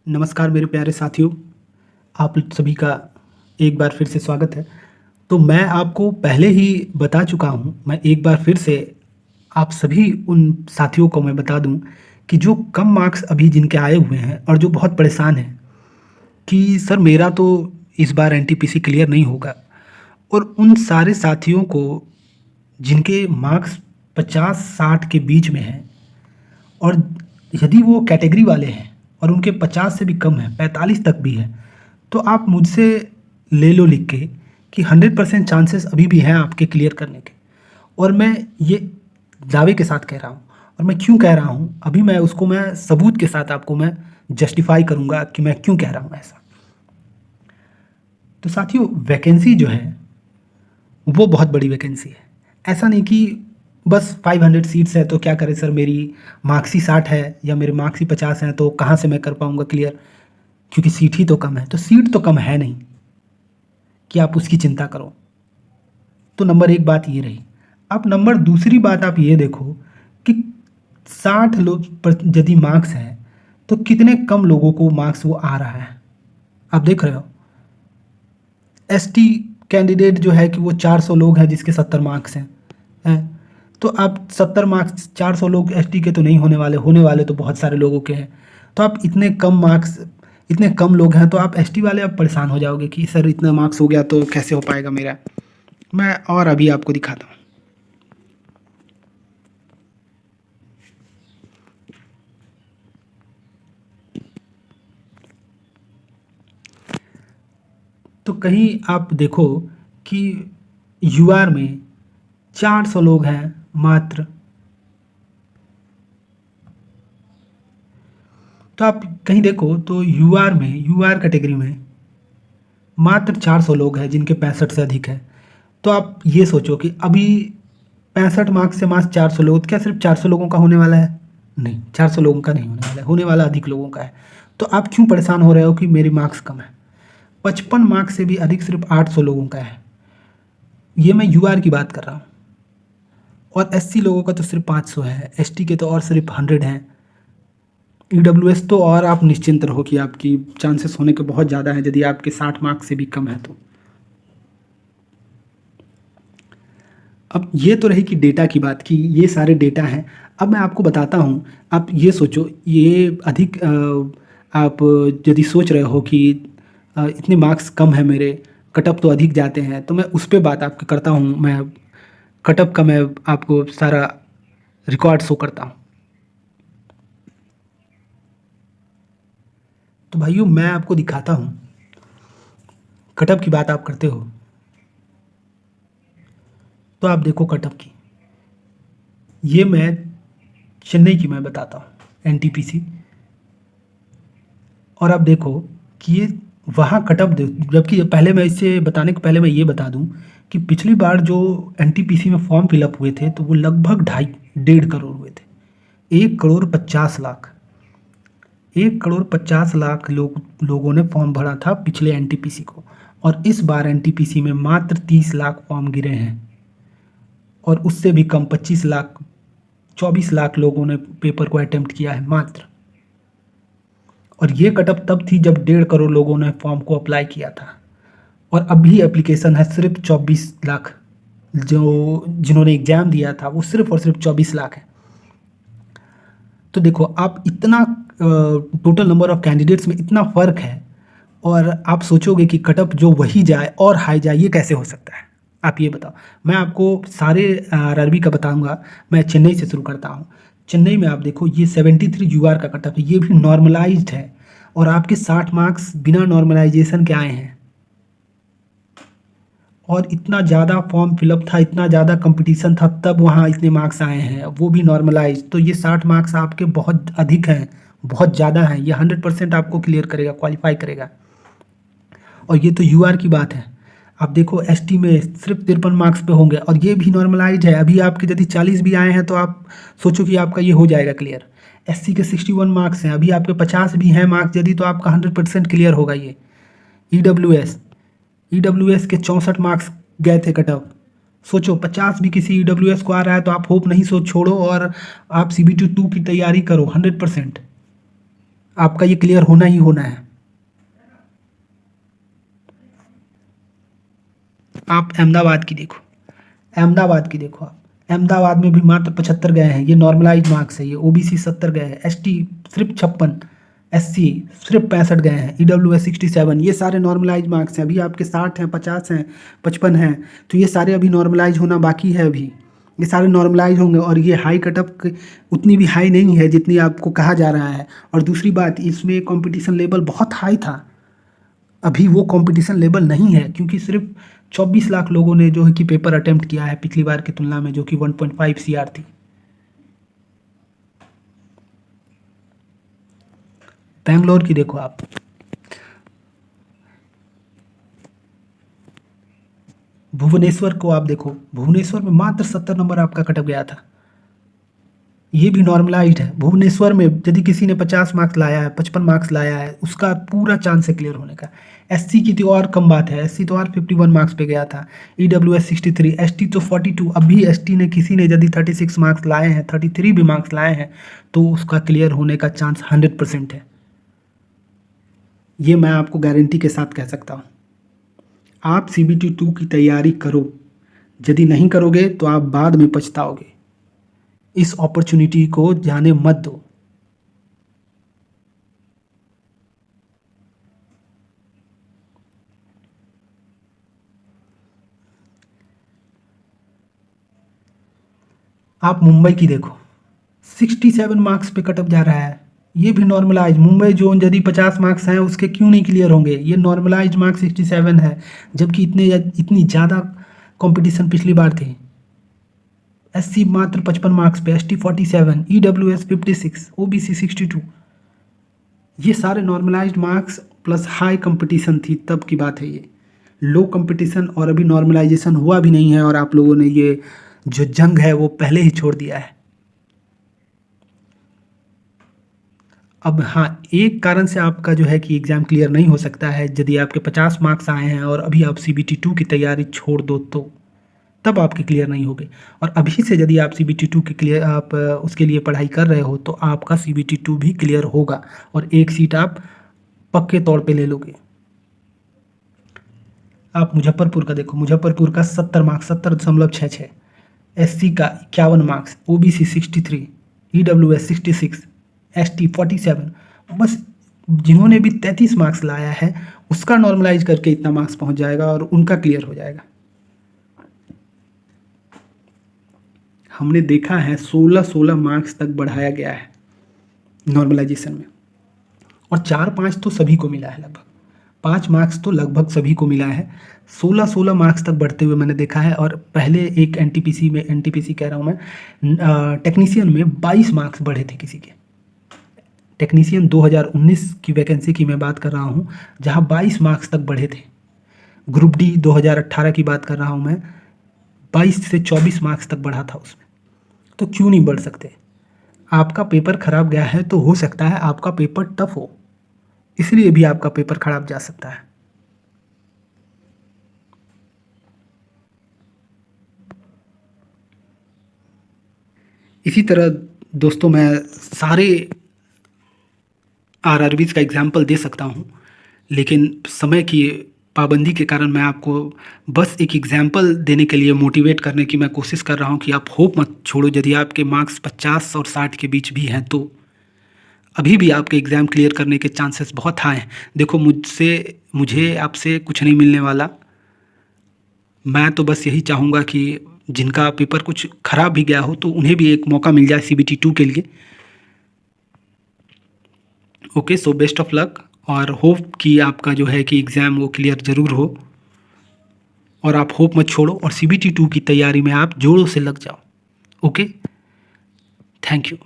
नमस्कार मेरे प्यारे साथियों, आप सभी का एक बार फिर से स्वागत है। तो मैं आपको पहले ही बता चुका हूँ, मैं एक बार फिर से आप सभी उन साथियों को मैं बता दूँ कि जो कम मार्क्स अभी जिनके आए हुए हैं और जो बहुत परेशान हैं कि सर मेरा तो इस बार एनटीपीसी क्लियर नहीं होगा, और उन सारे साथियों को जिनके मार्क्स 50-60 के बीच में हैं, और यदि वो कैटेगरी वाले हैं और उनके 50 से भी कम है, 45 तक भी है, तो आप मुझसे ले लो लिख के कि 100% चांसेस अभी भी हैं आपके क्लियर करने के। और मैं ये दावे के साथ कह रहा हूँ, और मैं क्यों कह रहा हूँ अभी मैं उसको मैं सबूत के साथ आपको मैं जस्टिफाई करूँगा कि मैं क्यों कह रहा हूँ ऐसा। तो साथियों, वैकेंसी जो है वो बहुत बड़ी वैकेंसी है। ऐसा नहीं कि बस 500 सीट्स है तो क्या करें सर, मेरी मार्क्स ही 60 है या मेरे मार्क्स ही 50 हैं तो कहाँ से मैं कर पाऊँगा क्लियर, क्योंकि सीट ही तो कम है। तो सीट तो कम है नहीं कि आप उसकी चिंता करो। तो नंबर एक बात ये रही। अब नंबर दूसरी बात आप ये देखो कि 60 लोग पर यदि मार्क्स हैं तो कितने कम लोगों को मार्क्स वो आ रहा है। आप देख रहे हो एसटी कैंडिडेट जो है कि वो 400 लोग हैं जिसके 70 मार्क्स हैं। तो आप 70 मार्क्स 400 लोग एसटी के तो नहीं होने वाले तो बहुत सारे लोगों के हैं। तो आप इतने कम मार्क्स, इतने कम लोग हैं तो आप एसटी वाले आप परेशान हो जाओगे कि सर इतना मार्क्स हो गया तो कैसे हो पाएगा मेरा। मैं और अभी आपको दिखाता हूँ। तो कहीं आप देखो कि यूआर में 400 लोग हैं मात्र। तो आप कहीं देखो तो यूआर कैटेगरी में मात्र 400 लोग हैं जिनके 65 से अधिक है। तो आप ये सोचो कि अभी 65 मार्क्स से मात्र 400 लोग, क्या सिर्फ 400 लोगों का होने वाला है? नहीं, 400 लोगों का नहीं होने वाला है, होने वाला अधिक लोगों का है। तो आप क्यों परेशान हो रहे हो कि मेरी मार्क्स कम है? 55 मार्क्स से भी अधिक सिर्फ 800 लोगों का है। ये मैं यूआर की बात कर रहा हूँ। और एससी लोगों का तो सिर्फ 500 है, एसटी के तो और सिर्फ 100 हैं। ईडब्ल्यूएस तो और आप निश्चिंत रहो कि आपकी चांसेस होने के बहुत ज़्यादा हैं यदि आपके 60 मार्क्स से भी कम है तो। अब ये तो रही कि डेटा की बात की, ये सारे डेटा हैं। अब मैं आपको बताता हूँ। आप ये सोचो, ये अधिक आप यदि सोच रहे हो कि इतने मार्क्स कम है मेरे, कटअप तो अधिक जाते हैं, तो मैं उस पर बात आपको करता हूँ। मैं कटअप का मैं आपको सारा रिकॉर्ड शो करता हूँ। तो भाइयों मैं आपको दिखाता हूँ। कटअप की बात आप करते हो तो आप देखो कटअप की, ये मैं चेन्नई की मैं बताता हूँ एनटीपीसी। और आप देखो कि ये वहाँ कटअप दे, जबकि पहले मैं इसे बताने के पहले मैं ये बता दूँ कि पिछली बार जो एनटीपीसी में फॉर्म फिलअप हुए थे तो वो लगभग 1.5 हुए थे। 1,50,00,000 1,50,00,000 लोगों ने फॉर्म भरा था पिछले एनटीपीसी को, और इस बार एनटीपीसी में मात्र 30 लाख फॉर्म गिरे हैं। और उससे भी कम 25 लाख 24 लाख लोगों ने पेपर को अटेम्प्ट किया है मात्र। और ये कटअप तब थी जब 1.5 करोड़ लोगों ने फॉर्म को अप्लाई किया था। और अभी एप्लीकेशन है सिर्फ 24 लाख, जो जिन्होंने एग्ज़ाम दिया था वो सिर्फ और सिर्फ 24 लाख है। तो देखो आप इतना टोटल नंबर ऑफ कैंडिडेट्स में इतना फ़र्क है, और आप सोचोगे कि कटअप जो वही जाए और हाई जाए, ये कैसे हो सकता है? आप ये बताओ। मैं आपको सारे आरआरबी का बताऊंगा। मैं चेन्नई से शुरू करता हूँ। चेन्नई में आप देखो ये 73 यूआर का कटअप है, ये भी नॉर्मलाइज्ड है, और आपके 60 मार्क्स बिना नॉर्मलाइजेशन के आए हैं। और इतना ज़्यादा फॉर्म फिलअप था, इतना ज़्यादा कंपटीशन था, तब वहाँ इतने मार्क्स आए हैं, वो भी नॉर्मलाइज। तो ये 60 मार्क्स आपके बहुत अधिक हैं, बहुत ज़्यादा हैं। ये 100% आपको क्लियर करेगा, क्वालिफाई करेगा। और ये तो यूआर की बात है। आप देखो एसटी में सिर्फ 53 मार्क्स पे होंगे, और ये भी नॉर्मलाइज है। अभी आपके यदि 40 भी आए हैं तो आप सोचो कि आपका ये हो जाएगा क्लियर। एससी के 61 मार्क्स हैं, अभी आपके 50 भी हैं मार्क्स यदि, तो आपका 100% क्लियर होगा ये। ईडब्ल्यूएस के 64 मार्क्स गए थे कटअप। सोचो 50 भी किसी ईडब्ल्यूएस को आ रहा है तो आप होप नहीं सोच छोड़ो, और आप सीबीटी 2 की तैयारी करो 100%। आपका ये क्लियर होना ही होना है। आप अहमदाबाद की देखो, अहमदाबाद की देखो, आप अहमदाबाद में भी मात्र 75 गए हैं, ये नॉर्मलाइज मार्क्स है। ये ओबीसी 70 गए हैं, एसटी सिर्फ 56, एससी सिर्फ 65 गए हैं, ईडब्ल्यूएस 67। ये सारे नॉर्मलाइज मार्क्स हैं। अभी आपके 60 हैं, 50 हैं, 55 हैं, तो ये सारे अभी नॉर्मलाइज होना बाकी है। अभी ये सारे नॉर्मलाइज होंगे और ये हाई कटअप उतनी भी हाई नहीं है जितनी आपको कहा जा रहा है। और दूसरी बात, इसमें कंपटीशन लेवल बहुत हाई था, अभी वो कंपटीशन लेवल नहीं है, क्योंकि सिर्फ 24 लाख लोगों ने जो है कि पेपर अटेम्प्ट किया है पिछली बार की तुलना में, जो कि 1.5 सीआर थी। बैंगलोर की देखो आप, भुवनेश्वर को आप देखो, भुवनेश्वर में मात्र 70 नंबर आपका कटअप गया था। ये भी नॉर्मलाइज्ड है। भुवनेश्वर में यदि किसी ने 50 मार्क्स लाया है, 55 मार्क्स लाया है, उसका पूरा चांस है क्लियर होने का। एससी की तो और कम बात है, एससी तो और 51 मार्क्स पे गया था, ईडब्ल्यूएस 63, एसटी तो 42। अभी एसटी ने किसी ने यदि 36 मार्क्स लाए हैं, 33 भी मार्क्स लाए हैं, तो उसका क्लियर होने का चांस 100% है। ये मैं आपको गारंटी के साथ कह सकता हूँ। आप CBT 2 की तैयारी करो, यदि नहीं करोगे तो आप बाद में पछताओगे। इस अपॉर्चुनिटी को जाने मत दो। आप मुंबई की देखो, 67 मार्क्स पे कटअप जा रहा है। ये भी नॉर्मलाइज, मुंबई जोन यदि 50 मार्क्स हैं उसके क्यों नहीं क्लियर होंगे? ये नॉर्मलाइज मार्क्स 67 है, जबकि इतनी ज़्यादा कंपटीशन पिछली बार थी। एससी मात्र 55 मार्क्स पे, एसटी 47, ईडब्ल्यूएस 56, ओबीसी 62। ये सारे normalised marks plus high competition थी, तब की बात है। ये लो कंपटीशन और अभी नॉर्मलाइजेशन हुआ भी नहीं है, और आप लोगों ने ये जो जंग है वो पहले ही छोड़ दिया है। अब हाँ, एक कारण से आपका जो है कि एग्ज़ाम क्लियर नहीं हो सकता है, यदि आपके 50 मार्क्स आए हैं और अभी आप CBT 2 की तैयारी छोड़ दो तो, तब आपके क्लियर नहीं होंगे। और अभी से यदि आप CBT 2 के क्लियर आप उसके लिए पढ़ाई कर रहे हो, तो आपका CBT 2 भी क्लियर होगा और एक सीट आप पक्के तौर पे ले लोगे। आप मुजफ्फरपुर का देखो, मुजफ्फरपुर का 70 मार्क्स, 70.66, एससी का 51 मार्क्स, ओबीसी 63, ईडब्ल्यूएस 66, एसटी 47। बस जिन्होंने भी 33 मार्क्स लाया है उसका नॉर्मलाइज करके इतना मार्क्स पहुंच जाएगा और उनका क्लियर हो जाएगा। हमने देखा है 16 मार्क्स तक बढ़ाया गया है नॉर्मलाइजेशन में, और 4-5 तो सभी को मिला है, लगभग 5 मार्क्स तो लगभग सभी को मिला है। 16 मार्क्स तक बढ़ते हुए मैंने देखा है। और पहले एक एनटीपीसी कह रहा हूँ मैं, टेक्नीशियन में 22 मार्क्स बढ़े थे किसी के। टेक्नीशियन 2019 की वैकेंसी की मैं बात कर रहा हूँ, जहाँ 22 मार्क्स तक बढ़े थे। ग्रुप डी 2018 की बात कर रहा हूँ मैं, 22 से 24 मार्क्स तक बढ़ा था उसमें। तो क्यों नहीं बढ़ सकते? आपका पेपर खराब गया है तो हो सकता है आपका पेपर टफ हो, इसलिए भी आपका पेपर खराब जा सकता है। इसी तरह दोस्तों मैं सारे आरआरबीज का एग्जाम्पल दे सकता हूँ, लेकिन समय की पाबंदी के कारण मैं आपको बस एक एग्जाम्पल देने के लिए मोटिवेट करने की मैं कोशिश कर रहा हूँ कि आप होप मत छोड़ो। यदि आपके मार्क्स 50 और 60 के बीच भी हैं तो अभी भी आपके एग्ज़ाम क्लियर करने के चांसेस बहुत हाई हैं। देखो, मुझे आपसे कुछ नहीं मिलने वाला। मैं तो बस यही चाहूँगा कि जिनका पेपर कुछ ख़राब भी गया हो तो उन्हें भी एक मौका मिल जाए CBT 2 के लिए। Okay, so best of luck, और होप कि आपका जो है कि एग्ज़ाम वो क्लियर ज़रूर हो, और आप होप मत छोड़ो और CBT 2 की तैयारी में आप जोरों से लग जाओ। Okay, thank you.